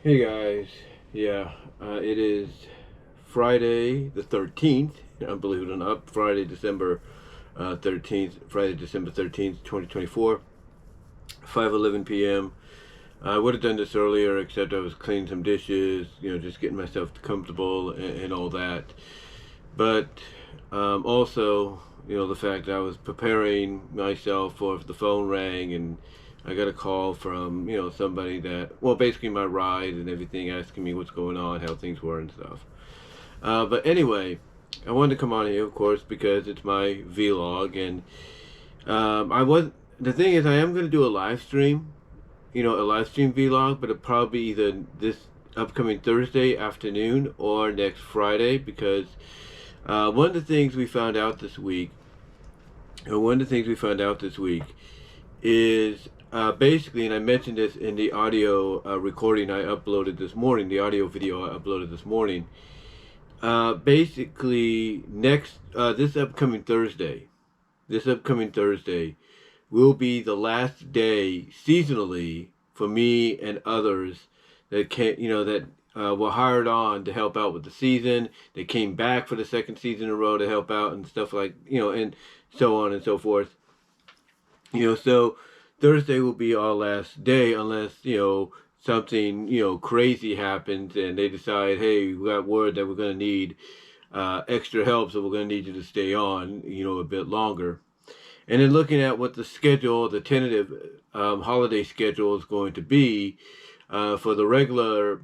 Hey guys, it is Friday the 13th, believe it or not, Friday, December 13th, Friday, December 13th, 2024, 5:11 p.m. I would have done this earlier, except I was cleaning some dishes, just getting myself comfortable and all that. But also, the fact that I was preparing myself for if the phone rang and I got a call from, somebody that, well, basically my ride and everything, asking me what's going on, how things were and stuff. But anyway, I wanted to come on here, of course, because it's my vlog, and I was. The thing is, I am going to do a live stream, a live stream vlog, but it'll probably be either this upcoming Thursday afternoon or next Friday, because one of the things we found out this week, is basically, and I mentioned this in the audio recording I uploaded this morning, the audio video I uploaded this morning. Basically, this upcoming Thursday will be the last day seasonally for me and others that were hired on to help out with the season. They came back for the second season in a row to help out and stuff like, and so on and so forth. So Thursday will be our last day unless, something, crazy happens and they decide, hey, we got word that we're going to need extra help, so we're going to need you to stay on, a bit longer. And then looking at what the tentative holiday schedule is going to be for the regular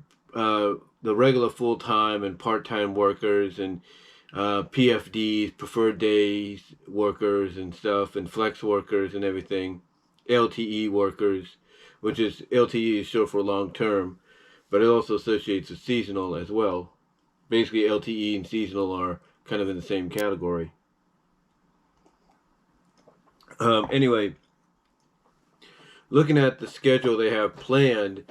full-time and part-time workers and PFDs, preferred days workers and stuff, and flex workers and everything, LTE workers, which is LTE is short for long term, but it also associates with seasonal as well. Basically, LTE and seasonal are kind of in the same category. Anyway, looking at the schedule they have planned,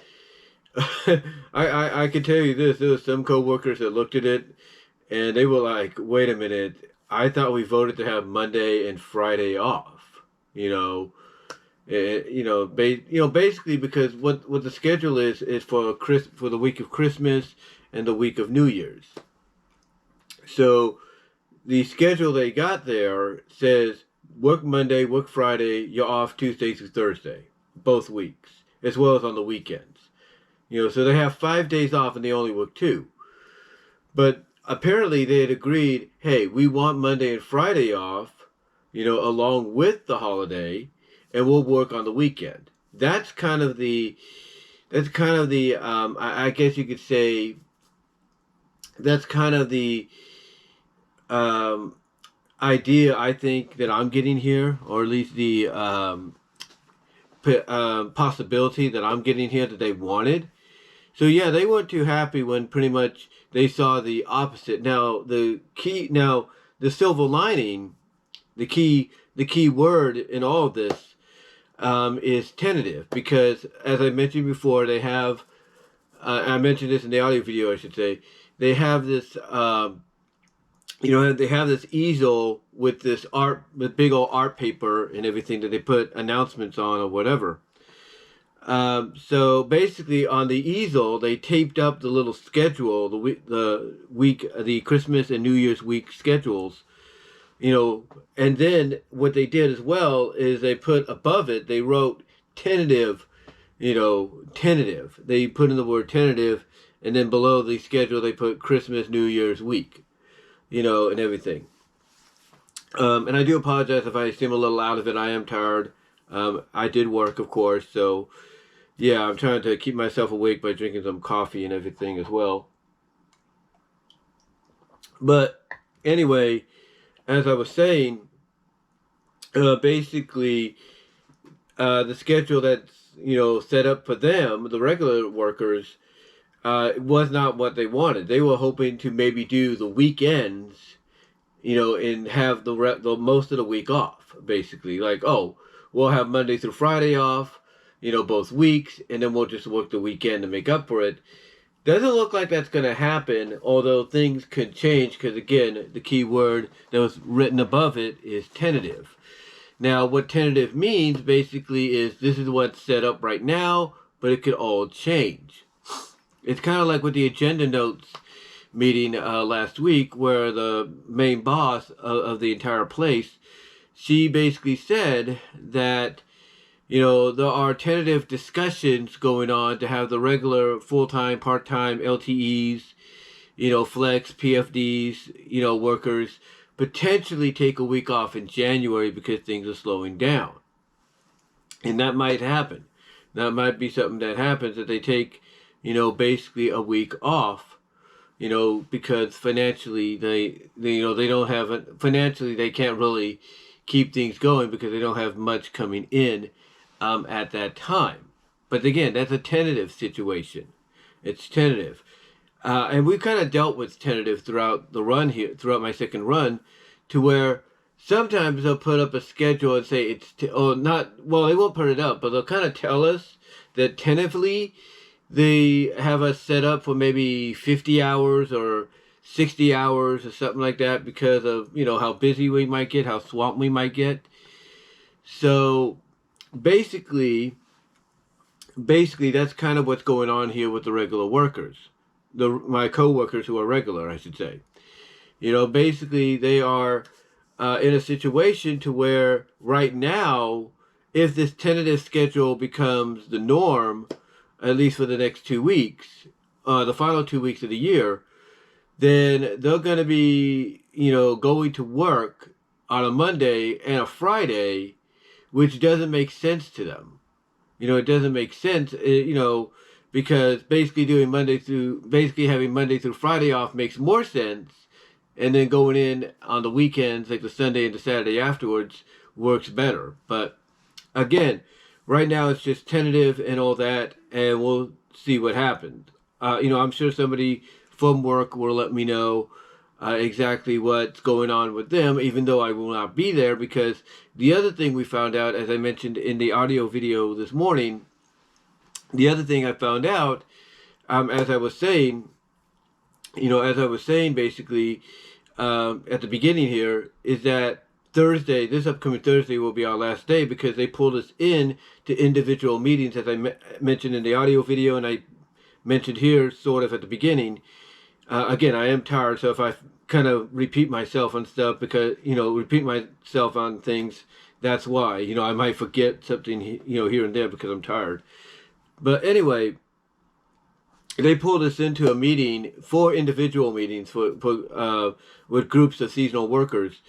I can tell you this: there were some coworkers that looked at it and they were like, "Wait a minute! I thought we voted to have Monday and Friday off." Basically because what the schedule is for the week of Christmas and the week of New Year's. So the schedule they got there says work Monday, work Friday, you're off Tuesday through Thursday, both weeks, as well as on the weekends. So they have 5 days off and they only work two. But apparently they had agreed, hey, we want Monday and Friday off, along with the holiday, and we'll work on the weekend. That's kind of the I guess you could say, that's kind of the idea I think that I'm getting here, or at least the possibility that I'm getting here that they wanted. So yeah, they weren't too happy when pretty much they saw the opposite. Now the silver lining, the key word in all of this is tentative, because as I mentioned before, they have I mentioned this in the audio video, I should say, they have this they have this easel with this art, with big old art paper and everything that they put announcements on or whatever. So basically, on the easel, they taped up the little schedule, the Christmas and New Year's week schedules, and then what they did as well is they put above it, they wrote tentative, tentative. They put in the word tentative, and then below the schedule, they put Christmas, New Year's week, and everything. And I do apologize if I seem a little out of it. I am tired. I did work, of course, so yeah, I'm trying to keep myself awake by drinking some coffee and everything as well. But anyway, as I was saying, basically, the schedule that's set up for them, the regular workers, was not what they wanted. They were hoping to maybe do the weekends, and have the most of the week off. Basically, like, oh, we'll have Monday through Friday off, both weeks, and then we'll just work the weekend to make up for it. Doesn't look like that's going to happen, although things could change, because again, the key word that was written above it is tentative. Now, what tentative means basically is this is what's set up right now, but it could all change. It's kind of like with the agenda notes meeting last week, where the main boss of the entire place, she basically said that, there are tentative discussions going on to have the regular full-time, part-time LTEs, flex, PFDs, workers potentially take a week off in January because things are slowing down. And that might happen. That might be something that happens, that they take, basically a week off, because financially they don't have financially they can't really keep things going because they don't have much coming in at that time. But again, that's a tentative situation. It's tentative. And we've kind of dealt with tentative throughout the run here, throughout my second run, to where sometimes they'll put up a schedule and say they won't put it up, but they'll kind of tell us that tentatively they have us set up for maybe 50 hours or 60 hours or something like that because of, how busy we might get, how swamped we might get. So basically that's kind of what's going on here with the regular workers. My co-workers who are regular, I should say. Basically they are in a situation to where right now, if this tentative schedule becomes the norm, at least for the next 2 weeks, the final 2 weeks of the year, then they're going to be, going to work on a Monday and a Friday, which doesn't make sense to them. It doesn't make sense, because basically having Monday through Friday off makes more sense, and then going in on the weekends, like the Sunday and the Saturday afterwards, works better. But again, right now it's just tentative and all that, and we'll see what happens. I'm sure somebody from work will let me know exactly what's going on with them, even though I will not be there, because the other thing we found out, as I mentioned in the audio video this morning, the other thing I found out, as I was saying basically at the beginning here, is that this upcoming Thursday will be our last day because they pulled us in to individual meetings, as I mentioned in the audio video, and I mentioned here sort of at the beginning. Again, I am tired, so if I kind of repeat myself on stuff on things, that's why. I might forget something, here and there because I'm tired. But anyway, they pulled us into a meeting, 4 individual meetings with groups of seasonal workers.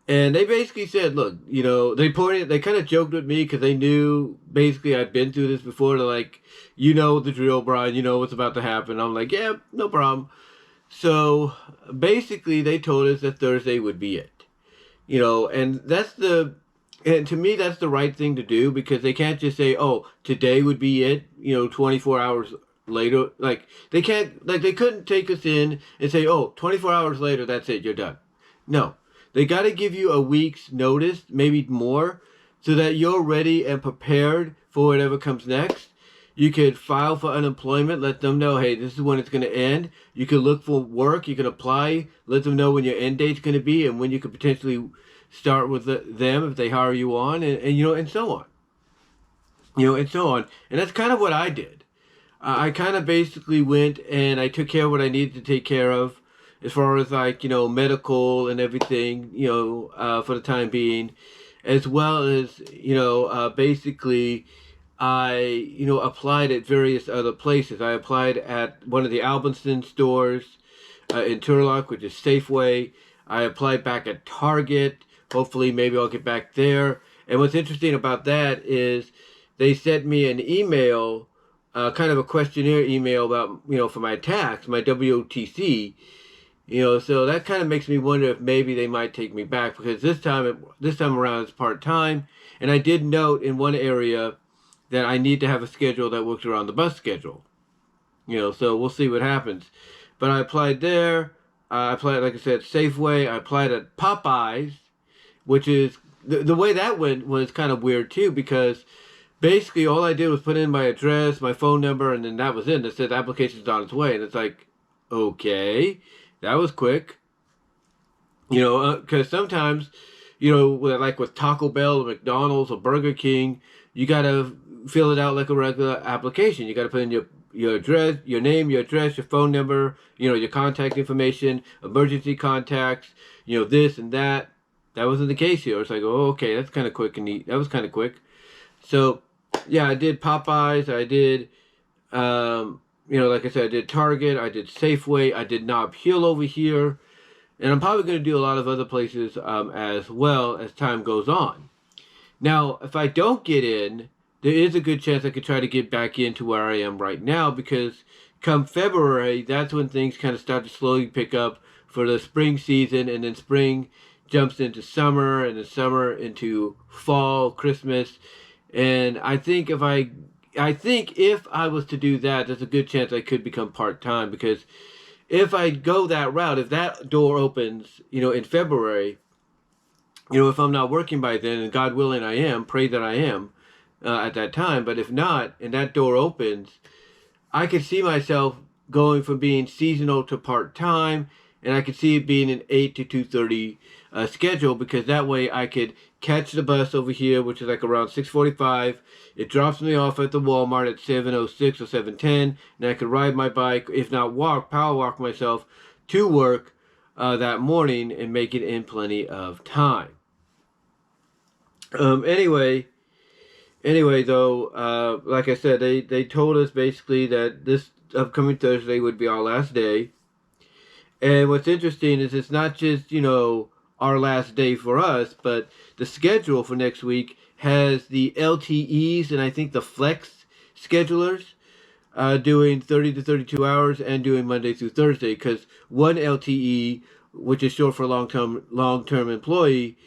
And they basically said, look, they kind of joked with me because they knew basically I'd been through this before. They're like, the drill, Brian, what's about to happen. I'm like, yeah, no problem. So basically they told us that Thursday would be it, and to me, that's the right thing to do, because they can't just say, oh, today would be it, 24 hours later. Like, they couldn't take us in and say, oh, 24 hours later, that's it, you're done. No. They got to give you a week's notice, maybe more, so that you're ready and prepared for whatever comes next. You could file for unemployment, let them know, hey, this is when it's going to end. You can look for work, you can apply, let them know when your end date's going to be and when you could potentially start with them if they hire you on, and so on. And so on. And that's kind of what I did. I kind of basically went and I took care of what I needed to take care of, as far as medical and everything, for the time being, as well as, basically I, applied at various other places. I applied at one of the Albinston stores in Turlock, which is Safeway. I applied back at Target. Hopefully, maybe I'll get back there. And what's interesting about that is they sent me an email, kind of a questionnaire email about, for my tax, my WOTC. So that kind of makes me wonder if maybe they might take me back, because this time around it's part-time. And I did note in one area that I need to have a schedule that works around the bus schedule. So we'll see what happens. But I applied there. I applied, like I said, Safeway. I applied at Popeyes, which is, the way that went was kind of weird too, because basically all I did was put in my address, my phone number, and then that was it. It said the application's on its way. And it's like, okay, that was quick. Because sometimes, like with Taco Bell or McDonald's or Burger King, you gotta fill it out like a regular application. You gotta put in your address, your name, your address, your phone number, your contact information, emergency contacts, this and that. That wasn't the case here. It's like, oh, okay, that's kind of quick and neat. That was kind of quick. So, yeah, I did Popeyes. I did, like I said, I did Target. I did Safeway. I did Nob Hill over here. And I'm probably going to do a lot of other places as well as time goes on. Now, if I don't get in, there is a good chance I could try to get back into where I am right now, because come February, that's when things kind of start to slowly pick up for the spring season, and then spring jumps into summer, and then summer into fall, Christmas. And I think if I was to do that, there's a good chance I could become part-time, because if I go that route, if that door opens, in February, if I'm not working by then, and God willing I am, pray that I am at that time, but if not, and that door opens, I could see myself going from being seasonal to part-time, and I could see it being an 8 to 2:30 schedule, because that way I could catch the bus over here, which is like around 6:45. It drops me off at the Walmart at 7:06 or 7:10, and I could ride my bike, if not power walk myself to work that morning and make it in plenty of time. Anyway, though, like I said, they told us basically that this upcoming Thursday would be our last day. And what's interesting is it's not just, our last day for us, but the schedule for next week has the LTEs and I think the flex schedulers doing 30 to 32 hours and doing Monday through Thursday, because one LTE, which is short for long-term employee,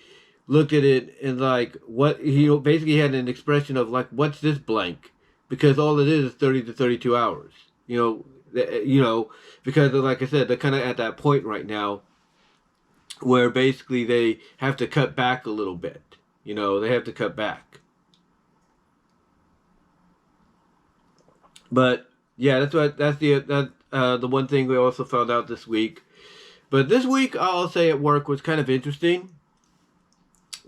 looked at it and like, what he basically had an expression of like, what's this blank? Because all it is 30 to 32 hours. Because like I said, they're kind of at that point right now where basically they have to cut back a little bit. They have to cut back. But yeah, that's the one thing we also found out this week. But this week, I'll say at work was kind of interesting.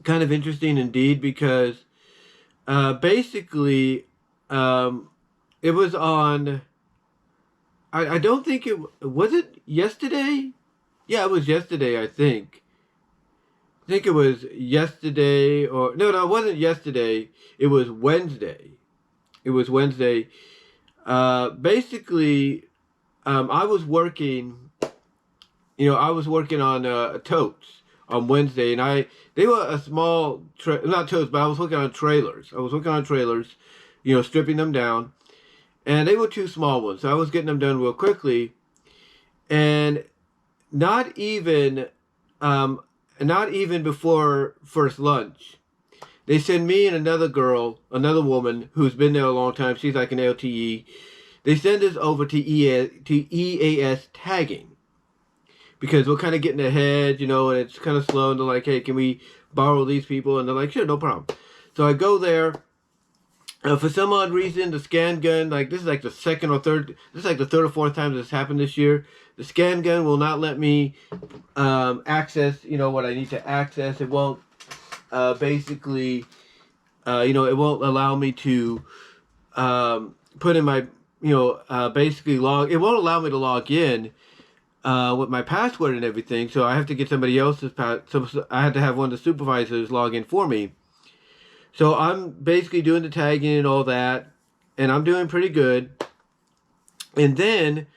Kind of interesting indeed, because basically it was on. I don't think was it yesterday. Yeah, it was yesterday, I think. I think it was yesterday, or no, it wasn't yesterday. It was Wednesday. It was Wednesday. Basically, I was working. I was working on totes on Wednesday, and they were a small not totes, but I was working on trailers. Stripping them down, and they were two small ones. So I was getting them done real quickly, and not even before first lunch, they send me and another woman who's been there a long time. She's like an LTE. They send us over to EAS tagging, because we're kind of getting ahead, and it's kind of slow. And they're like, "Hey, can we borrow these people?" And they're like, "Sure, no problem." So I go there. For some odd reason, the scan gun, this is like the third or fourth time this happened this year. The scan gun will not let me access, what I need to access. It won't it won't allow me to put in my, basically it won't allow me to log in with my password and everything. So I have to get somebody else's so I had to have one of the supervisors log in for me. So I'm basically doing the tagging and all that, and I'm doing pretty good. And then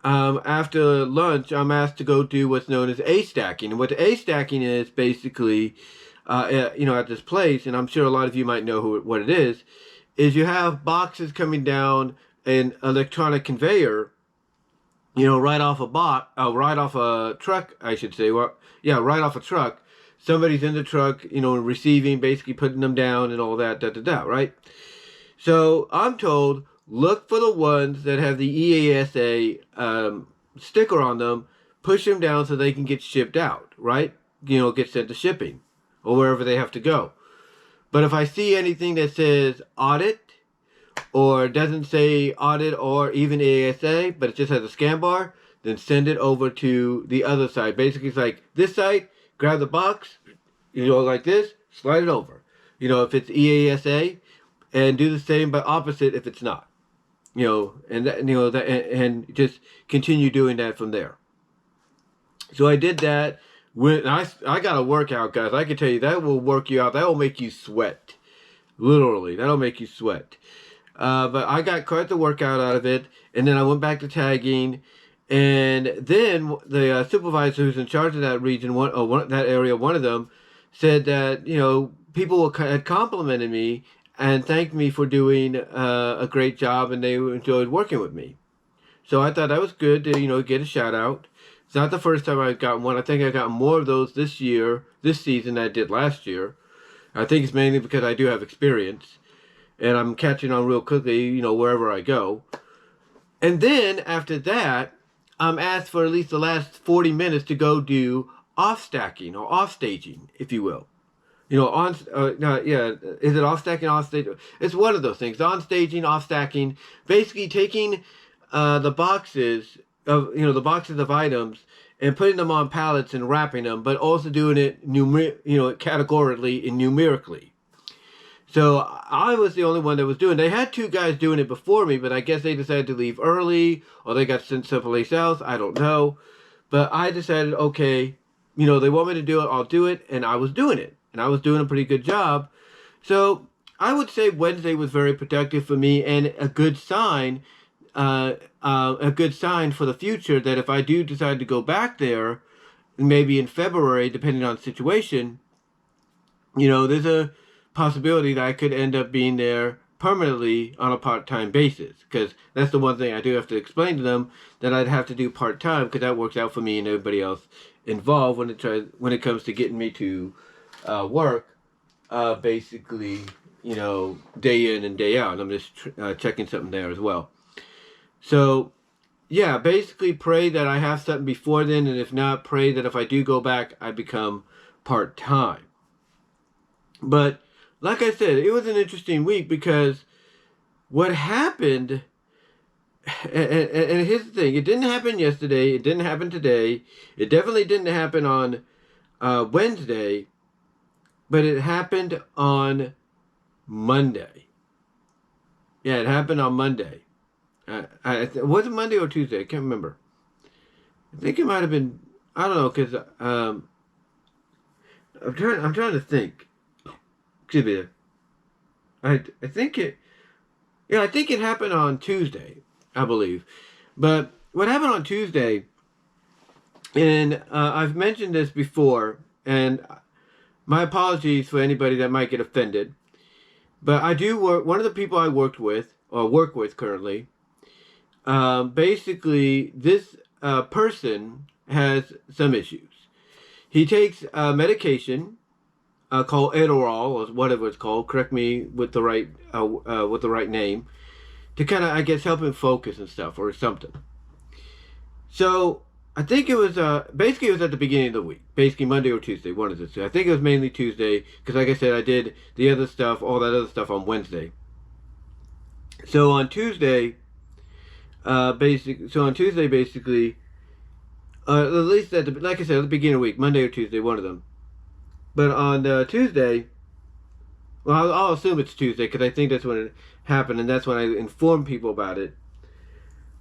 after lunch, I'm asked to go do what's known as A-stacking. And what the A-stacking is basically, at this place, and I'm sure a lot of you might know what it is you have boxes coming down an electronic conveyor, right off a truck, I should say. Well, yeah, right off a truck. Somebody's in the truck, receiving, basically putting them down and all that, right? So I'm told, look for the ones that have the EASA sticker on them, push them down so they can get shipped out, right? Get sent to shipping or wherever they have to go. But if I see anything that says audit, or doesn't say audit or even EASA, but it just has a scan bar, then send it over to the other side. Basically, it's like this side, grab the box, like this, slide it over. If it's EASA, and do the same but opposite if it's not. And that, and just continue doing that from there. So I did that. When I got a workout, guys. I can tell you that will work you out. That will make you sweat. Literally, that'll make you sweat. But I got quite the workout out of it, and then I went back to tagging, and then the supervisor who's in charge of that region, that area, one of them, said that people had complimented me and thanked me for doing a great job, and they enjoyed working with me. So I thought that was good to get a shout out. It's not the first time I've gotten one. I think I got more of those this season than I did last year. I think it's mainly because I do have experience, and I'm catching on real quickly, wherever I go. And then after that, I'm asked for at least the last 40 minutes to go do off-stacking or off-staging, if you will. Is it off-stacking, off-staging? It's one of those things. On-staging, off-stacking, basically taking the boxes of items and putting them on pallets and wrapping them, but also doing it categorically and numerically. So I was the only one that was doing it. They had two guys doing it before me, but I guess they decided to leave early, or they got sent someplace else. I don't know. But I decided, okay, they want me to do it, I'll do it, and I was doing it. And I was doing a pretty good job. So I would say Wednesday was very productive for me, and a good sign for the future that if I do decide to go back there, maybe in February, depending on the situation, there's a possibility that I could end up being there permanently on a part-time basis, because that's the one thing I do have to explain to them, that I'd have to do part-time, because that works out for me and everybody else involved when it comes to getting me to work, basically, day in and day out. I'm just checking something there as well. So, yeah, basically pray that I have something before then, and if not, pray that if I do go back, I become part-time. But, like I said, it was an interesting week, because what happened, and here's the thing, it didn't happen yesterday, it didn't happen today, it definitely didn't happen on Wednesday, but it happened on Monday. Yeah, it happened on Monday. Was it Monday or Tuesday? I can't remember. I think it might have been. I don't know, because I'm trying to think. Excuse me. I think it. Yeah, I think it happened on Tuesday, I believe. But what happened on Tuesday, and I've mentioned this before, and my apologies for anybody that might get offended, but I do work. One of the people I work with currently, basically, this person has some issues. He takes medication called Adderall, or whatever it's called. Correct me with the right name, to kind of, I guess, help him focus and stuff, or something. So I think it was basically it was at the beginning of the week, basically Monday or Tuesday, one of the two. I think it was mainly Tuesday, because like I said, I did the other stuff, all that other stuff on Wednesday. So on Tuesday, at least like I said, at the beginning of the week, Monday or Tuesday, one of them. But on Tuesday, well, I'll assume it's Tuesday, because I think that's when it happened, and that's when I informed people about it.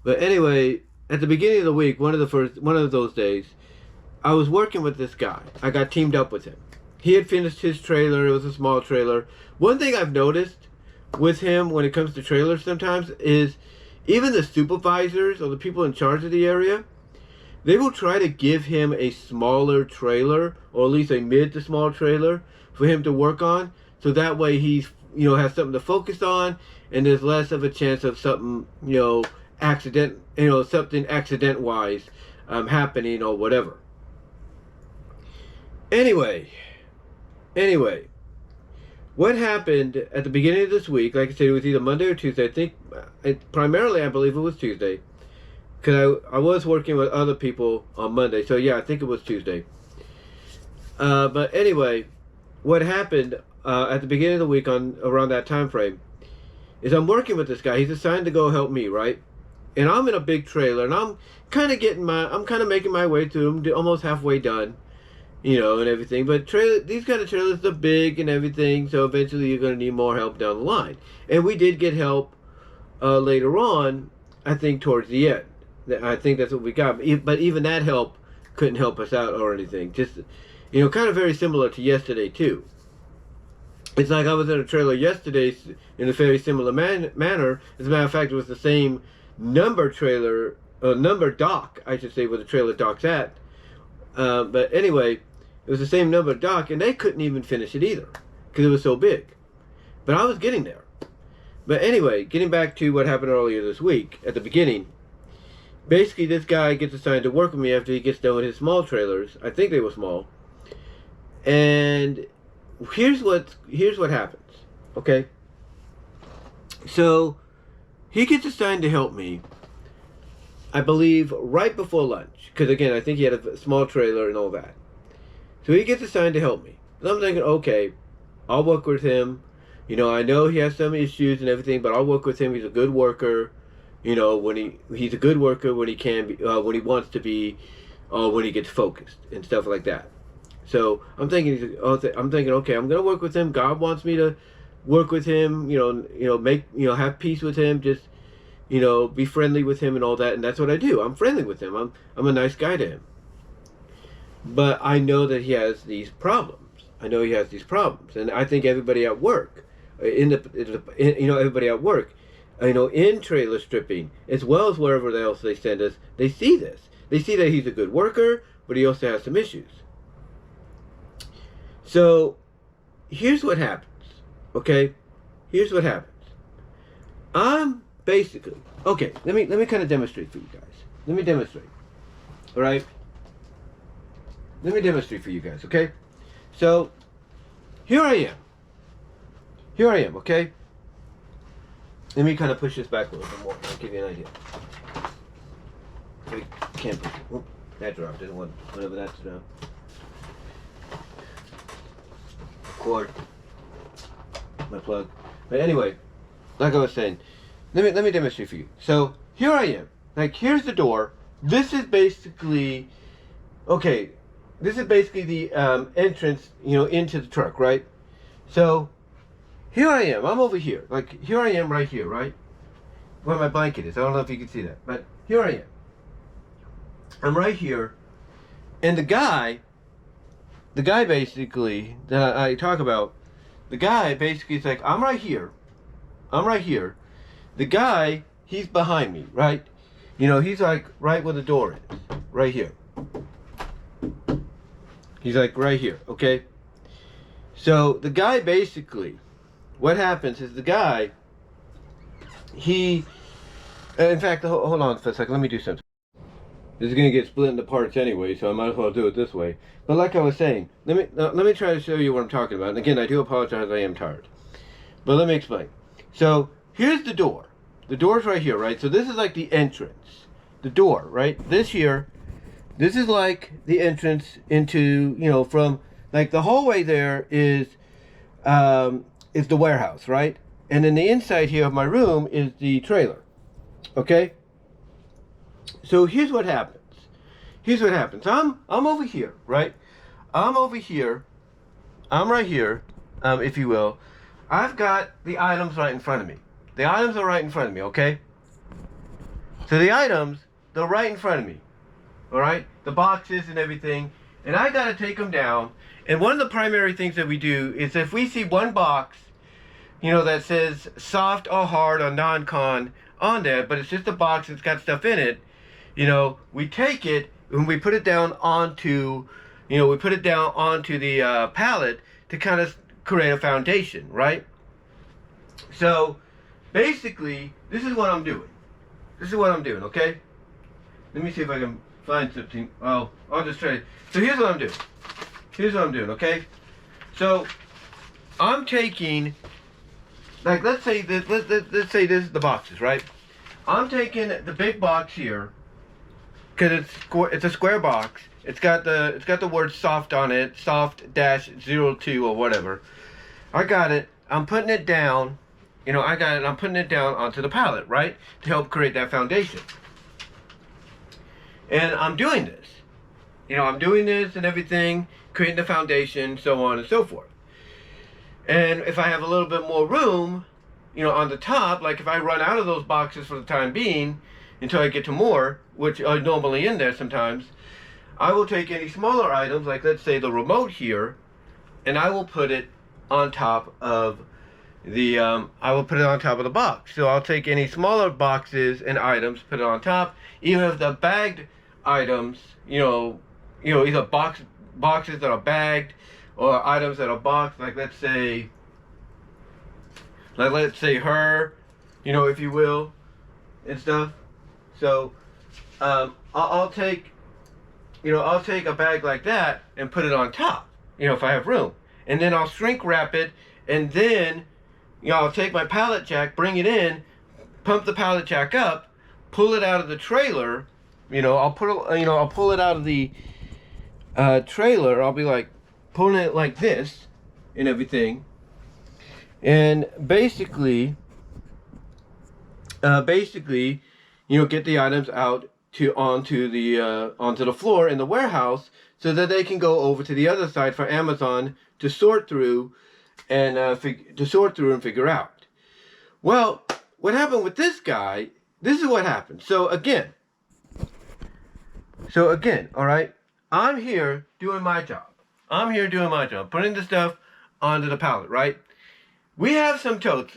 But anyway, at the beginning of the week, one of those days, I was working with this guy. I got teamed up with him. He had finished his trailer. It was a small trailer. One thing I've noticed with him when it comes to trailers sometimes is even the supervisors or the people in charge of the area, they will try to give him a smaller trailer, or at least a mid to small trailer, for him to work on, so that way he's has something to focus on, and there's less of a chance of something something accident-wise happening or whatever. Anyway, what happened at the beginning of this week, like I said, it was either Monday or Tuesday. I think, primarily, I believe it was Tuesday, because I was working with other people on Monday. So, yeah, I think it was Tuesday. But anyway, what happened at the beginning of the week around that time frame is I'm working with this guy. He's assigned to go help me, right? And I'm in a big trailer, and I'm kind of making my way through him, almost halfway done. you know, and everything. But these kind of trailers are big and everything, so eventually you're going to need more help down the line. And we did get help later on, I think towards the end. I think that's what we got. But even that help couldn't help us out or anything. Just, you know, kind of very similar to yesterday too. It's like I was in a trailer yesterday in a very similar manner. As a matter of fact, it was the same number trailer, number dock, I should say, where the trailer dock's at. But anyway, it was the same number dock, and they couldn't even finish it either because it was so big. But I was getting there. But anyway, getting back to what happened earlier this week, at the beginning, basically this guy gets assigned to work with me after he gets done with his small trailers. I think they were small. And here's what happens, okay? So he gets assigned to help me, I believe, right before lunch. Because again, I think he had a small trailer and all that. So he gets assigned to help me. And I'm thinking, okay, I'll work with him. You know, I know he has some issues and everything, but I'll work with him. He's a good worker. You know, he's a good worker when he can be, when he wants to be, when he gets focused and stuff like that. So I'm thinking, okay, I'm gonna work with him. God wants me to work with him. Have peace with him. Just, you know, be friendly with him and all that. And that's what I do. I'm friendly with him. I'm a nice guy to him. But I know that he has these problems. And I think everybody at work, everybody at work, in trailer stripping, as well as wherever else they send us, they see this. They see that he's a good worker, but he also has some issues. So, here's what happens, okay? Here's what happens. I'm basically, okay, let me kind of demonstrate for you guys. Let me demonstrate, all right? Let me demonstrate for you guys, okay? So, here I am. Okay? Let me kind of push this back a little bit more. I'll give you an idea. I can't push it. Oh, that dropped. Didn't want whatever that's now. Cord. My plug. But anyway, like I was saying, let me demonstrate for you. So here I am. Like, here's the door. This is basically, okay, this is basically the entrance, into the truck, right? So here I am. I'm over here. Like, here I am right here, right? Where my blanket is. I don't know if you can see that. But here I am. I'm right here. And the guy basically, that I talk about, the guy basically is like, I'm right here. The guy, he's behind me, right? He's like right where the door is. Right here. He's like right here, okay? So the guy basically, what happens is the guy, in fact, hold on for a second, let me do something. This is going to get split into parts anyway, so I might as well do it this way. But like I was saying, let me try to show you what I'm talking about. And again, I do apologize, I am tired. But let me explain. So here's the door. The door's right here, right? So this is like the entrance. The door, right? This is like the entrance into, from, like, the hallway there is the warehouse, right? And then the inside here of my room is the trailer. Okay? So here's what happens. I'm over here, right? I'm right here, if you will. I've got the items right in front of me. The items are right in front of me, okay? So the items, they're right in front of me. All right? The boxes and everything. And I got to take them down. And one of the primary things that we do is if we see one box, that says soft or hard or non-con on there, but it's just a box that's got stuff in it, we take it and we put it down onto, the pallet to kind of create a foundation, right? So basically, this is what I'm doing. Okay? Let me see if I can find something. Oh, I'll just try it. So here's what I'm doing. Okay? So I'm taking, like, let's say this is the boxes, right? I'm taking the big box here, because it's a square box. It's got the word soft on it, soft-02 or whatever. I got it. I'm putting it down. I'm putting it down onto the pallet, right? To help create that foundation. And I'm doing this. I'm doing this and everything, creating the foundation, so on and so forth. And if I have a little bit more room, on the top, like if I run out of those boxes for the time being until I get to more, which are normally in there sometimes, I will take any smaller items, like let's say the remote here, and I will put it on top of the box. So I'll take any smaller boxes and items, put it on top. Even if the bagged items, either boxes that are bagged or items that are boxed, like let's say her, if you will, and stuff. So I'll take a bag like that and put it on top, if I have room. And then I'll shrink wrap it, and then, I'll take my pallet jack, bring it in, pump the pallet jack up, pull it out of the trailer. I'll pull it out of the trailer. I'll be like pulling it like this and everything. And basically, get the items out onto the floor in the warehouse, so that they can go over to the other side for Amazon to sort through and figure out. Well, what happened with this guy? This is what happened. So again, all right. I'm here doing my job. Putting the stuff onto the pallet, right? We have some totes,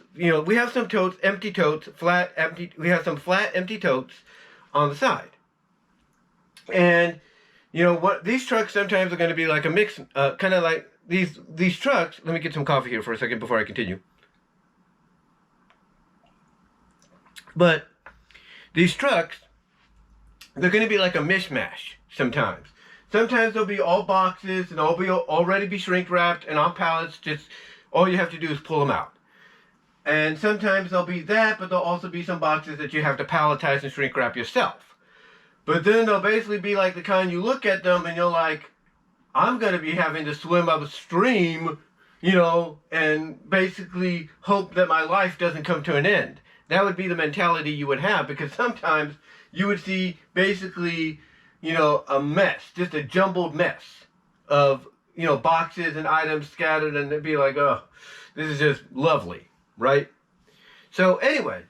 empty totes, flat, empty. We have some flat, empty totes on the side. And, these trucks sometimes are going to be like a mix, kind of like these trucks. Let me get some coffee here for a second before I continue. But these trucks, they're going to be like a mishmash sometimes. Sometimes they'll be all boxes and already be shrink wrapped and on pallets. Just all you have to do is pull them out. And sometimes there'll be that, but there'll also be some boxes that you have to palletize and shrink wrap yourself. But then they'll basically be like the kind you look at them and you're like, I'm going to be having to swim upstream, and basically hope that my life doesn't come to an end. That would be the mentality you would have, because sometimes you would see basically, a mess, just a jumbled mess of, boxes and items scattered, and it'd be like, oh, this is just lovely, right? So anyway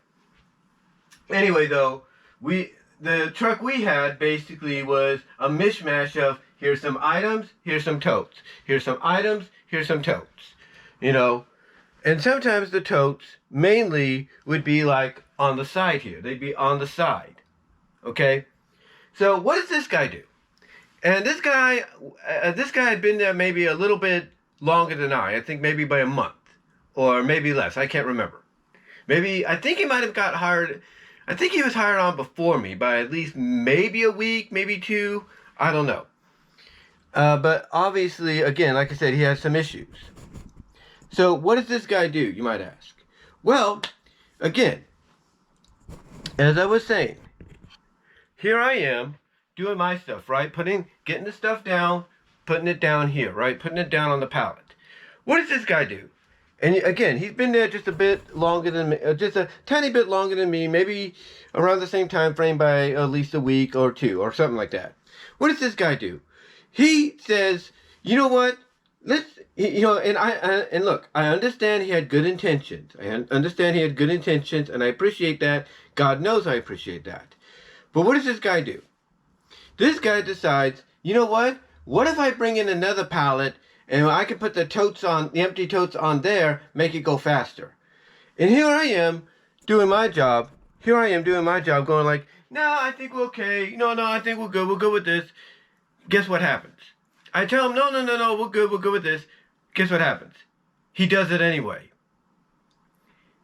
though, the truck we had basically was a mishmash of, here's some items, here's some totes. Here's some items, here's some totes. And sometimes the totes mainly would be like on the side here. They'd be on the side. Okay? So what does this guy do? And this guy had been there maybe a little bit longer than I think maybe by a month. Or maybe less. I can't remember. I think he might have got hired. I think he was hired on before me by at least maybe a week, maybe two. I don't know. But obviously, again, like I said, he has some issues. So what does this guy do, you might ask? Well, again, as I was saying, here I am doing my stuff, right? Getting the stuff down, putting it down here, right? Putting it down on the pallet. What does this guy do? And again, he's been there just a bit longer than me, just a tiny bit longer than me, maybe around the same time frame by at least a week or two or something like that. What does this guy do? He says, you know what? And look, I understand he had good intentions. And I appreciate that. God knows I appreciate that. But what does this guy do? This guy decides, you know what? What if I bring in another pallet and I can put the empty totes on there, make it go faster? And here I am doing my job, going like, no, I think we're okay. No, I think we're good. We're good with this. Guess what happens? I tell him, no, we're good with this. Guess what happens? He does it anyway.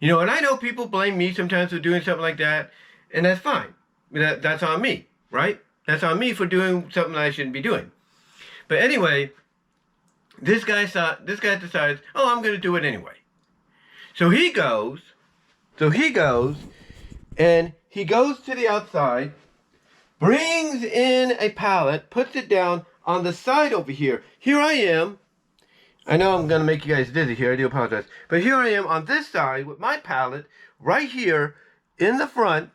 And I know people blame me sometimes for doing something like that, and that's fine. That's on me, right? That's on me for doing something I shouldn't be doing. But anyway, this guy decides, oh, I'm going to do it anyway. So he goes and he goes to the outside, brings in a pallet, puts it down on the side over here. Here I am. I know I'm going to make you guys dizzy here. I do apologize. But here I am on this side with my pallet right here in the front,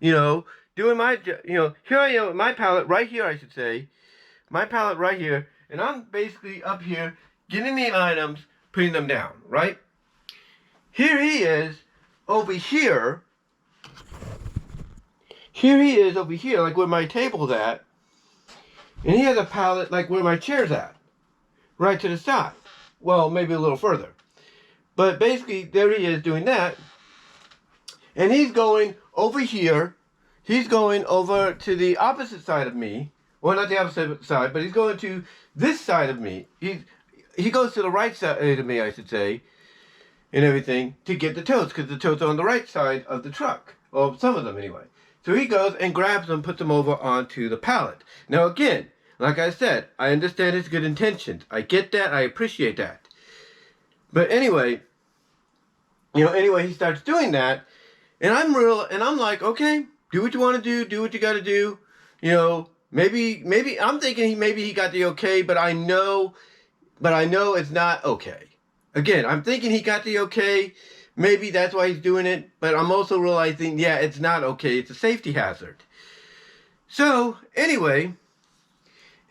doing my, here I am with my pallet right here, I should say. My pallet right here, And I'm basically up here getting the items, putting them down, right? Here he is over here. Here he is over here, like where my table's at. And he has a pallet like where my chair's at. Right to the side. Well, maybe a little further. But basically, there he is doing that. And he's going over here. He's going over to the opposite side of me. Well, not the opposite side, but he's going to this side of me. He goes to the right side of me, I should say, and everything, to get the totes, because the totes are on the right side of the truck. Or some of them, anyway. So he goes and grabs them, puts them over onto the pallet. Now, again, like I said, I understand his good intentions. I get that. I appreciate that. But anyway, he starts doing that. And I'm like, okay, do what you want to do what you got to do. Maybe I'm thinking maybe he got the okay, but I know it's not okay. Again, I'm thinking he got the okay. Maybe that's why he's doing it, but I'm also realizing, yeah, it's not okay. It's a safety hazard. So, anyway,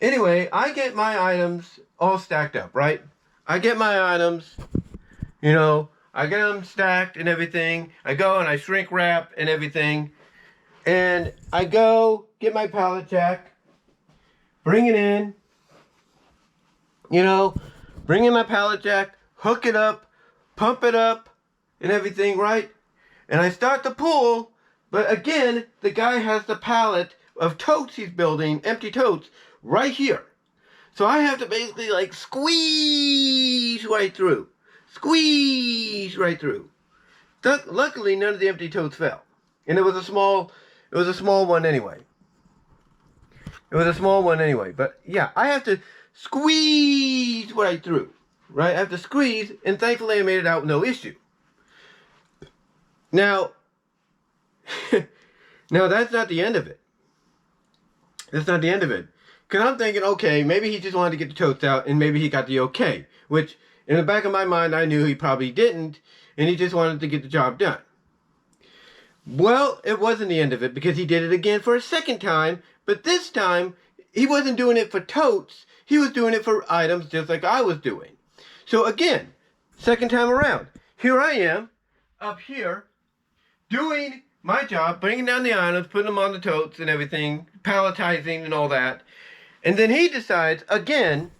I get my items all stacked up, right? I get my items, I get them stacked and everything. I go and I shrink wrap and everything. And I go get my pallet jack, bring it in, bring in my pallet jack, hook it up, pump it up and everything, right? And I start to pull, but again, the guy has the pallet of totes he's building, empty totes, right here. So I have to basically like squeeze right through. Luckily, none of the empty totes fell. And it was a small one anyway. But yeah, I have to squeeze right through. Right? I have to squeeze, and thankfully I made it out with no issue. Now, that's not the end of it. Because I'm thinking, okay, maybe he just wanted to get the totes out, and maybe he got the okay. Which, in the back of my mind, I knew he probably didn't, and he just wanted to get the job done. Well, it wasn't the end of it, because he did it again for a second time, but this time, he wasn't doing it for totes, he was doing it for items just like I was doing. So again, second time around, here I am, up here, doing my job, bringing down the items, putting them on the totes and everything, palletizing and all that. And then he decides, again,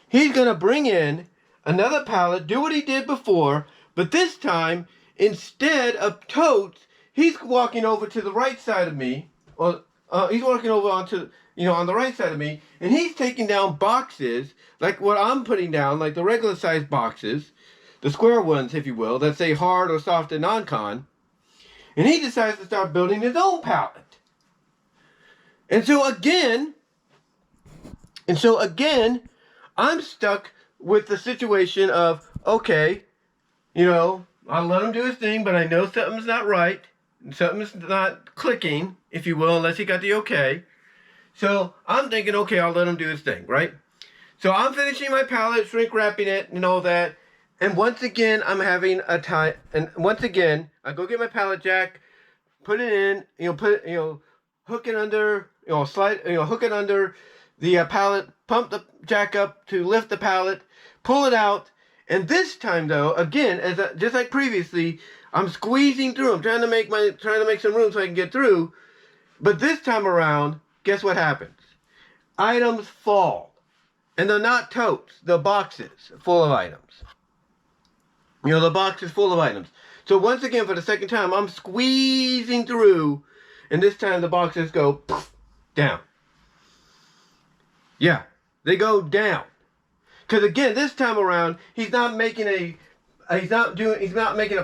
he's going to bring in another pallet, do what he did before, but this time, instead of totes, he's walking over to the right side of me, or he's walking over onto, on the right side of me, and he's taking down boxes, like what I'm putting down, like the regular size boxes, the square ones, if you will, that say hard or soft and non-con, and he decides to start building his own pallet. And so again, I'm stuck with the situation of, okay, I'll let him do his thing, but I know something's not right, and something's not clicking, if you will, unless he got the okay. So I'm thinking, okay, I'll let him do his thing, right? So I'm finishing my pallet, shrink wrapping it, and all that. And once again, I'm having a time. And once again, I go get my pallet jack, put it in, hook it under, hook it under the pallet, pump the jack up to lift the pallet, pull it out. And this time, though, again, just like previously, I'm squeezing through. I'm trying to make some room so I can get through. But this time around, guess what happens? Items fall. And they're not totes. They're boxes full of items. The box is full of items. So once again, for the second time, I'm squeezing through. And this time the boxes go poof, down. Yeah, they go down. Because again, this time around, he's not making a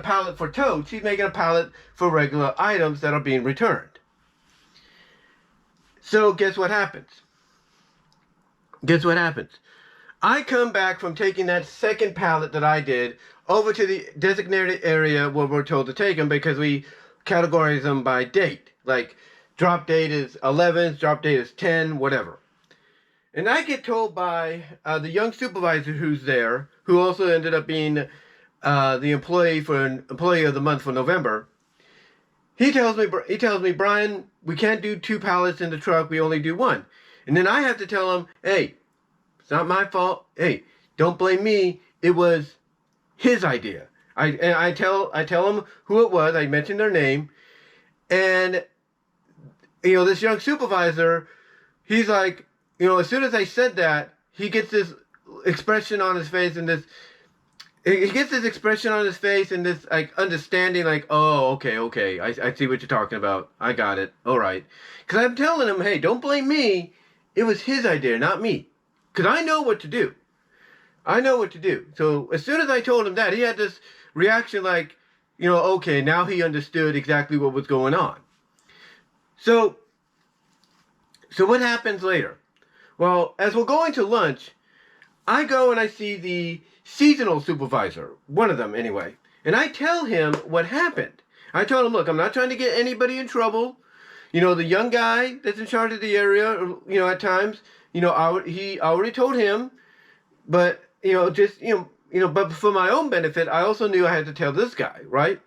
pallet for totes. He's making a pallet for regular items that are being returned. So guess what happens? I come back from taking that second pallet that I did over to the designated area where we're told to take them, because we categorize them by date. Like, drop date is 11, drop date is 10, whatever. And I get told by the young supervisor who's there, who also ended up being the employee of the month for November. He tells me, Brian, we can't do 2 pallets in the truck. We only do 1. And then I have to tell him, hey, It's not my fault. Hey, don't blame me. It was his idea. I tell him who it was. I mentioned their name, and this young supervisor, he's like, as soon as I said that, he gets this expression on his face and this. He gets this expression on his face and this like understanding, like, oh, okay, I see what you're talking about. I got it. All right, because I'm telling him, hey, don't blame me. It was his idea, not me. Because I know what to do. So as soon as I told him that, he had this reaction like, okay, now he understood exactly what was going on. So what happens later? Well, as we're going to lunch, I go and I see the seasonal supervisor, one of them anyway, and I tell him what happened. I told him, look, I'm not trying to get anybody in trouble. The young guy that's in charge of the area, at times, he already told him, but, but for my own benefit, I also knew I had to tell this guy, right?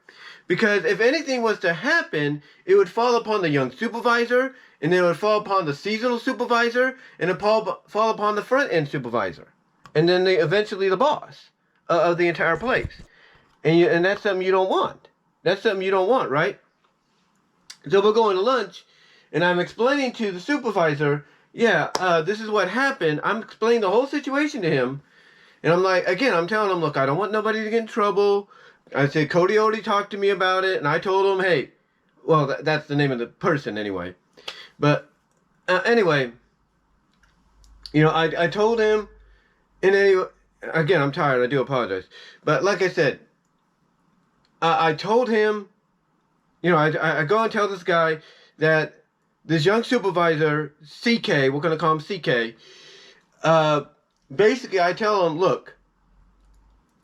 Because if anything was to happen, it would fall upon the young supervisor, and then it would fall upon the seasonal supervisor, and it would fall upon the front-end supervisor. And then eventually the boss of the entire place. And that's something you don't want. Right? So we're going to lunch, and I'm explaining to the supervisor, this is what happened. I'm explaining the whole situation to him. And I'm like, again, I'm telling him, look, I don't want nobody to get in trouble. I said, Cody already talked to me about it. And I told him, hey, well, that's the name of the person anyway. But anyway, I told him, and anyway, again, I'm tired. I do apologize. But like I said, I told him, I go and tell this guy that this young supervisor, CK, we're going to call him CK, basically I tell him, look,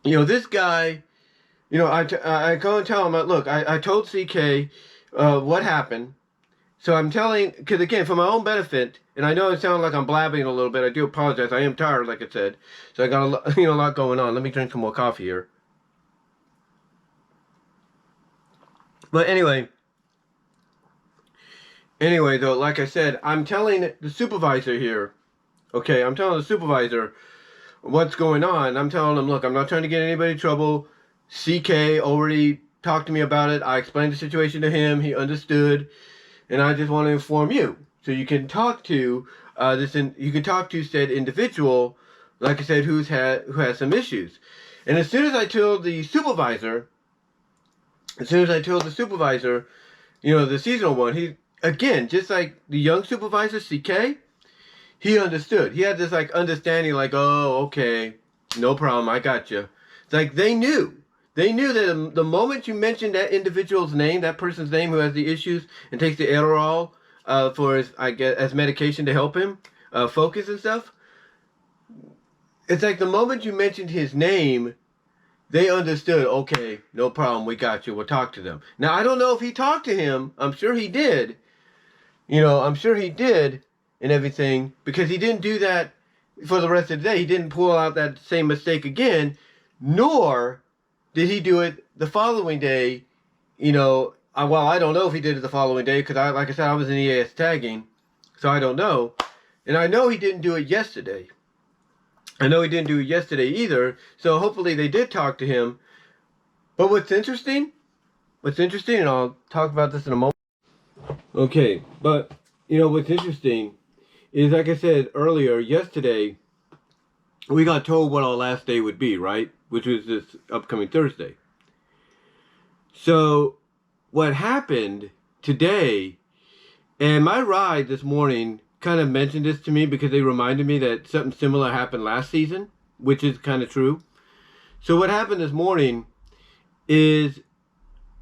this guy, I go and tell him, look, I told CK what happened. So I'm telling, because again, for my own benefit, and I know it sounds like I'm blabbing a little bit. I do apologize. I am tired, like I said. So I got a lot going on. Let me drink some more coffee here. But anyway, though, like I said, I'm telling the supervisor here. Okay, I'm telling the supervisor what's going on. I'm telling him, look, I'm not trying to get anybody in trouble. CK already talked to me about it. I explained the situation to him. He understood. And I just want to inform you, so you can talk to said individual, like I said, who has some issues. And as soon as I told the supervisor, the seasonal one, he again, just like the young supervisor CK, he understood. He had this like understanding, like, oh, okay, no problem, I got you. It's like they knew. They knew that the moment you mentioned that individual's name, that person's name who has the issues and takes the Adderall for his, as medication to help him focus and stuff, it's like the moment you mentioned his name, they understood, okay, no problem, we got you, we'll talk to them. Now, I don't know if he talked to him. I'm sure he did. And everything, because he didn't do that for the rest of the day. He didn't pull out that same mistake again, nor did he do it the following day? I don't know if he did it the following day because, like I said, I was in EAS tagging, so I don't know. And I know he didn't do it yesterday. Either, so hopefully they did talk to him. But what's interesting, and I'll talk about this in a moment. Okay, but, what's interesting is, like I said earlier, yesterday, we got told what our last day would be, right? Which was this upcoming Thursday. So what happened today, and my ride this morning kind of mentioned this to me because they reminded me that something similar happened last season, which is kind of true. So what happened this morning is,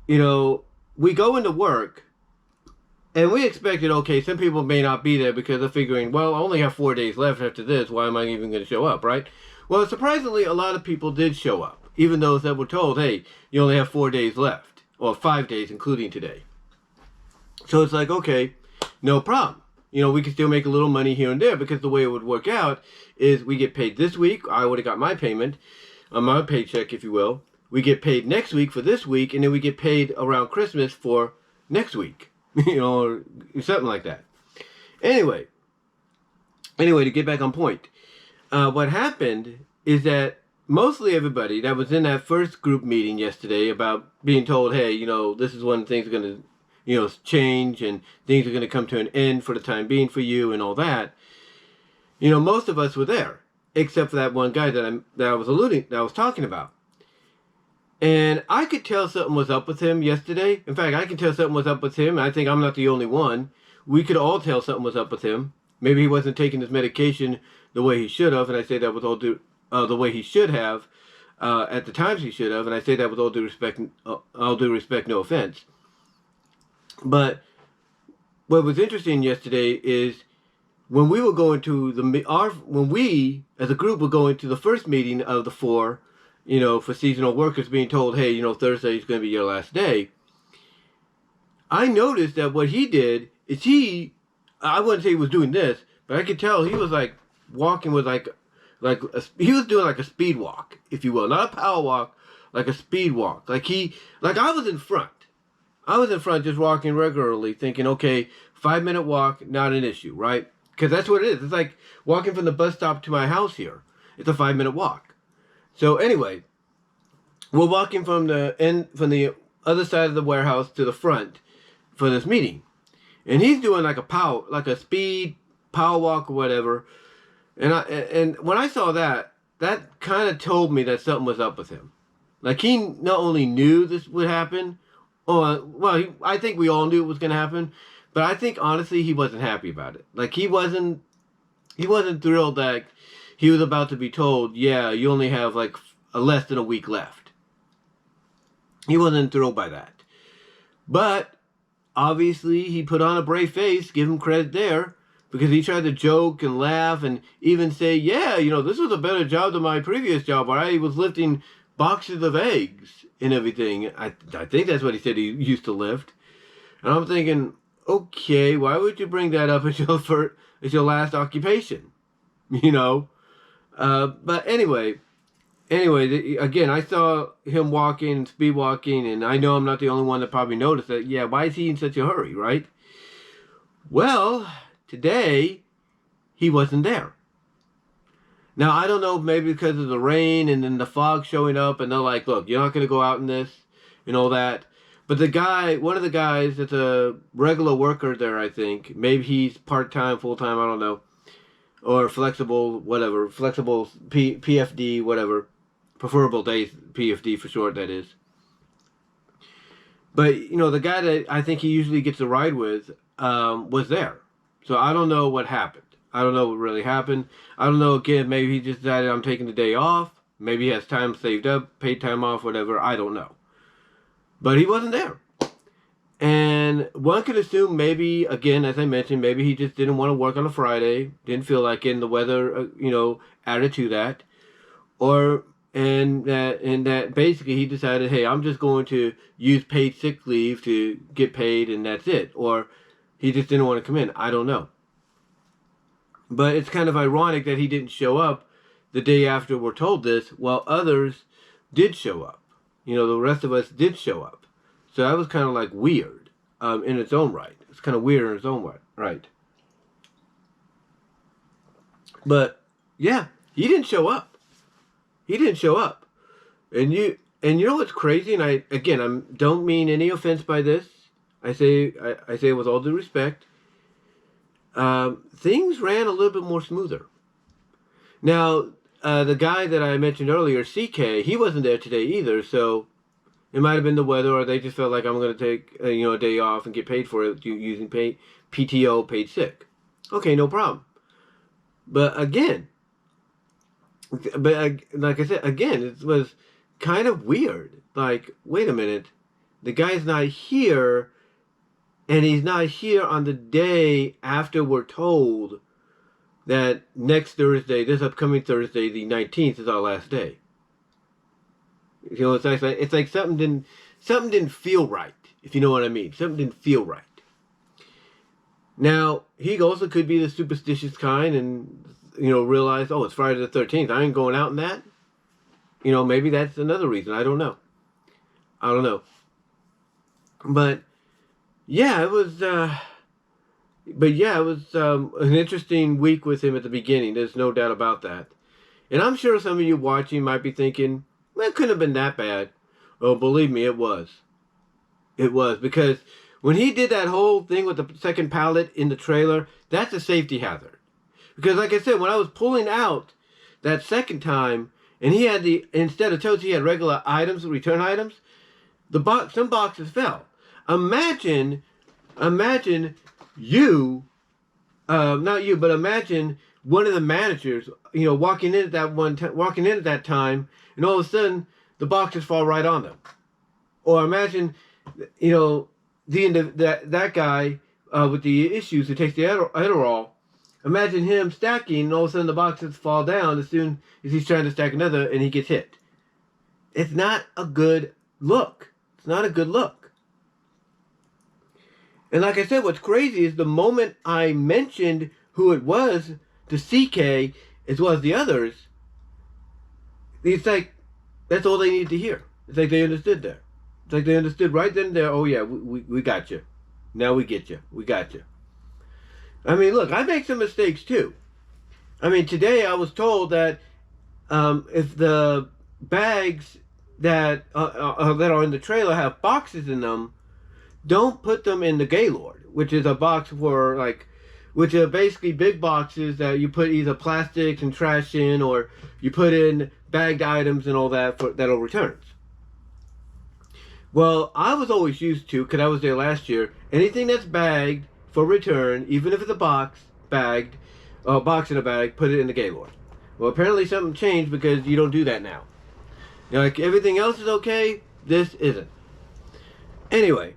we go into work and we expected, okay, some people may not be there because they're figuring, well, I only have 4 days left after this. Why am I even going to show up, right? Well, surprisingly, a lot of people did show up, even those that were told, hey, you only have 4 days left, or 5 days, including today. So it's like, okay, no problem. We can still make a little money here and there because the way it would work out is we get paid this week. I would have got my payment, my paycheck, if you will. We get paid next week for this week, and then we get paid around Christmas for next week, or something like that. Anyway, to get back on point. what happened is that mostly everybody that was in that first group meeting yesterday about being told, hey, this is when things are going to, change and things are going to come to an end for the time being for you and all that. Most of us were there, except for that one guy that I was talking about. And I could tell something was up with him yesterday. In fact, I can tell something was up with him. I think I'm not the only one. We could all tell something was up with him. Maybe he wasn't taking his medication the way he should have, and I say that with all due the way he should have at the times he should have, and I say that with all due respect, no offense. But what was interesting yesterday is when we were going to when we as a group were going to the first meeting of the 4, for seasonal workers being told, hey, Thursday is going to be your last day. I noticed that what he did is I wouldn't say he was doing this, but I could tell he was like walking with he was doing like a speed walk, if you will, not a power walk, like a speed walk. Like I was in front. I was in front just walking regularly thinking, okay, 5-minute walk, not an issue, right? Because that's what it is. It's like walking from the bus stop to my house here. It's a 5-minute walk. So anyway, we're walking from the other side of the warehouse to the front for this meeting. And he's doing like a speed power walk or whatever. And when I saw that kind of told me that something was up with him. Like he not only knew this would happen, I think we all knew it was going to happen, but I think honestly he wasn't happy about it. Like he wasn't thrilled that he was about to be told, yeah, you only have like less than a week left. He wasn't thrilled by that. But obviously he put on a brave face, give him credit there, because he tried to joke and laugh and even say, yeah, this was a better job than my previous job where I was lifting boxes of eggs and everything. I think that's what he said he used to lift. And I'm thinking, okay, why would you bring that up as your last occupation? But anyway, again, I saw him walking, speed walking, and I know I'm not the only one that probably noticed that. Yeah, why is he in such a hurry, right? Well, today, he wasn't there. Now, I don't know, maybe because of the rain and then the fog showing up, and they're like, look, you're not going to go out in this and all that. But one of the guys that's a regular worker there, I think, maybe he's part-time, full-time, I don't know, or flexible, whatever, flexible PFD, whatever, preferable days, PFD for short, that is. But, the guy that I think he usually gets a ride with was there. So I don't know what happened. I don't know what really happened. I don't know, again, maybe he just decided I'm taking the day off. Maybe he has time saved up, paid time off, whatever. I don't know. But he wasn't there. And one could assume maybe, again, as I mentioned, maybe he just didn't want to work on a Friday. Didn't feel like it, and the weather, added to that. And that basically he decided, hey, I'm just going to use paid sick leave to get paid and that's it. Or he just didn't want to come in. I don't know. But it's kind of ironic that he didn't show up the day after we're told this, while others did show up. The rest of us did show up. So that was kind of like weird in its own right. It's kind of weird in its own right. But yeah, he didn't show up. He didn't show up. And you know what's crazy? And I don't mean any offense by this. I say with all due respect. Things ran a little bit more smoother. Now, the guy that I mentioned earlier, CK, he wasn't there today either, so it might have been the weather, or they just felt like I'm going to take a day off and get paid for it using PTO, paid sick. Okay, no problem. But again, like I said, again, it was kind of weird. Like, wait a minute, the guy's not here. And he's not here on the day after we're told that next Thursday, this upcoming Thursday, the 19th, is our last day. It's like something didn't feel right, if you know what I mean. Something didn't feel right. Now, he also could be the superstitious kind and, realize, oh, it's Friday the 13th. I ain't going out in that. Maybe that's another reason. I don't know. But yeah, it was an interesting week with him at the beginning. There's no doubt about that. And I'm sure some of you watching might be thinking, well, it couldn't have been that bad. Oh, believe me, it was. It was, because when he did that whole thing with the second pallet in the trailer, that's a safety hazard. Because like I said, when I was pulling out that second time, and he had instead of totes, he had regular items, return items, some boxes fell. Imagine you, not you, but imagine one of the managers, walking in at that time, and all of a sudden the boxes fall right on them. Or imagine, that guy with the issues who takes the Adderall. Imagine him stacking, and all of a sudden the boxes fall down as soon as he's trying to stack another, and he gets hit. It's not a good look. It's not a good look. And like I said, what's crazy is the moment I mentioned who it was to CK as well as the others, it's like that's all they needed to hear. It's like they understood there. It's like they understood right then and there. Oh yeah, we got you. Now we get you. We got you. I mean, look, I make some mistakes too. I mean, today I was told that if the bags that are in the trailer have boxes in them, don't put them in the Gaylord, which is a box for which are basically big boxes that you put either plastics and trash in, or you put in bagged items and all that that'll returns. Well, I was always used to, because I was there last year, anything that's bagged for return, even if it's a box in a bag, put it in the Gaylord. Well, apparently something changed because you don't do that now. Like everything else is okay, this isn't. Anyway,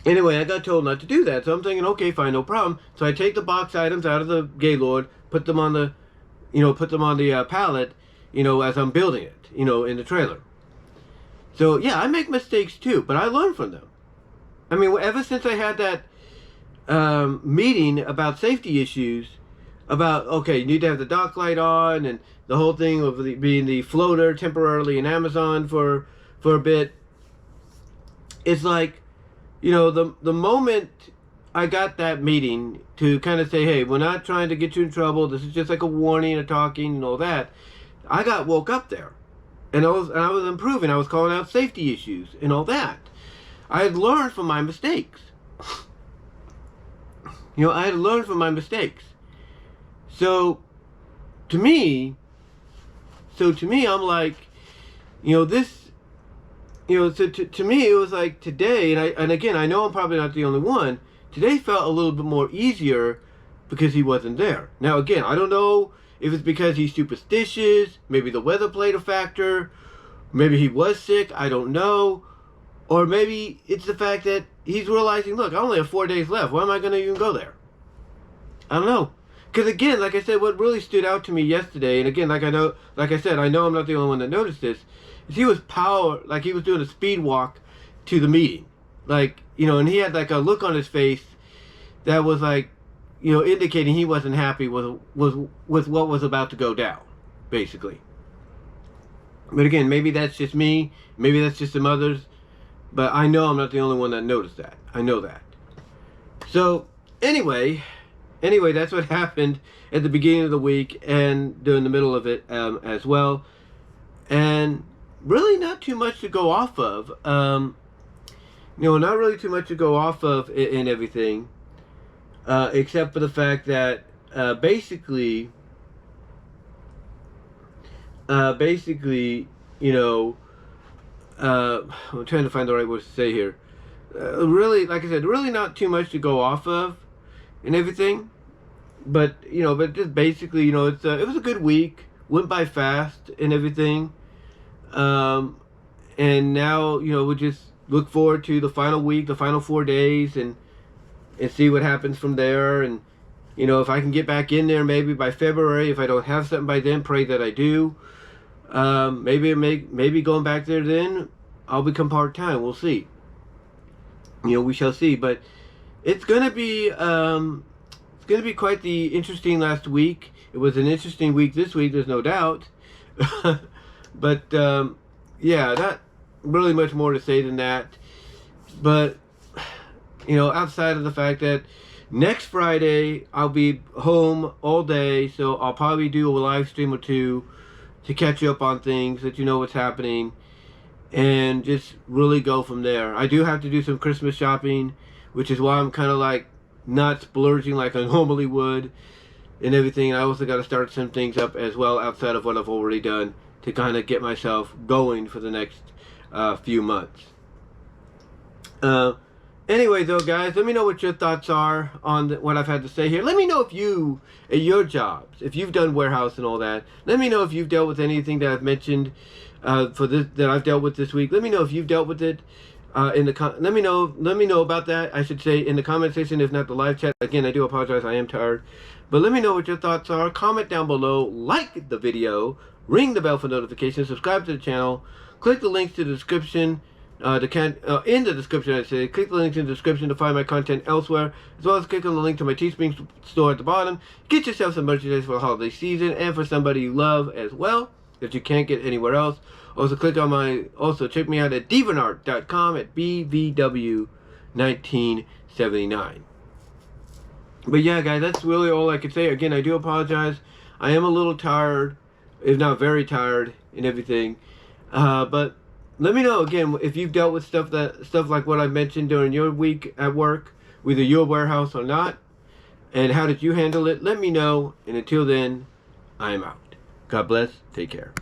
I got told not to do that, so I'm thinking, okay, fine, no problem. So I take the box items out of the Gaylord, put them on the pallet, as I'm building it, in the trailer. So yeah, I make mistakes too, but I learn from them. I mean, ever since I had that meeting about safety issues, about, okay, you need to have the dock light on, and the whole thing of being the floater temporarily in Amazon for a bit. It's like, the moment I got that meeting to kind of say, hey, we're not trying to get you in trouble, this is just like a warning, a talking, and all that, I got woke up there. And I was improving. I was calling out safety issues and all that. I had learned from my mistakes. I had learned from my mistakes. So to me, I'm like, this, so to me, it was like today, and again, I know I'm probably not the only one. Today felt a little bit more easier because he wasn't there. Now, again, I don't know if it's because he's superstitious, maybe the weather played a factor, maybe he was sick, I don't know. Or maybe it's the fact that he's realizing, look, I only have 4 days left. Why am I going to even go there? I don't know. Because again, like I said, what really stood out to me yesterday, and again, like I said, I know I'm not the only one that noticed this, is he was he was doing a speed walk to the meeting. And he had like a look on his face that was like, indicating he wasn't happy with what was about to go down, basically. But again, maybe that's just me, maybe that's just some others, but I know I'm not the only one that noticed that. I know that. So, anyway, that's what happened at the beginning of the week and during the middle of it as well. And really not too much to go off of. Not really too much to go off of in everything. Except for the fact that basically, I'm trying to find the right words to say here. Really, like I said, really not too much to go off of and everything. But just basically, it was a good week. Went by fast and everything. And now, we just look forward to the final week, the final 4 days, and see what happens from there. And if I can get back in there maybe by February, if I don't have something by then, pray that I do. Maybe going back there then I'll become part-time. We'll see. We shall see. But it's gonna be quite the interesting last week. It was an interesting week this week, there's no doubt. But yeah, not really much more to say than that. But outside of the fact that Next Friday, I'll be home all day, so I'll probably do a live stream or two to catch you up on things, let you know what's happening, and just really go from there. I do have to do some Christmas shopping, which is why I'm kind of like not splurging like I normally would and everything. I also got to start some things up as well outside of what I've already done to kind of get myself going for the next few months. Anyway, though, guys, let me know what your thoughts are on what I've had to say here. Let me know if you, at your jobs, if you've done warehouse and all that. Let me know if you've dealt with anything that I've mentioned for this that I've dealt with this week. Let me know if you've dealt with it. Let me know about that. I should say in the comment section, if not the live chat. Again, I do apologize. I am tired, but let me know what your thoughts are. Comment down below. Like the video. Ring the bell for notifications. Subscribe to the channel. Click the links to the description. In the description, I say, click the link in the description to find my content elsewhere, as well as click on the link to my Teespring store at the bottom. Get yourself some merchandise for the holiday season and for somebody you love as well, that you can't get anywhere else. Also, check me out at divanart.com at BVW1979. But yeah, guys, that's really all I can say. Again, I do apologize. I am a little tired, if not very tired, and everything. But let me know again if you've dealt with stuff like what I mentioned during your week at work, whether your warehouse or not, and how did you handle it. Let me know, and until then, I am out. God bless. Take care.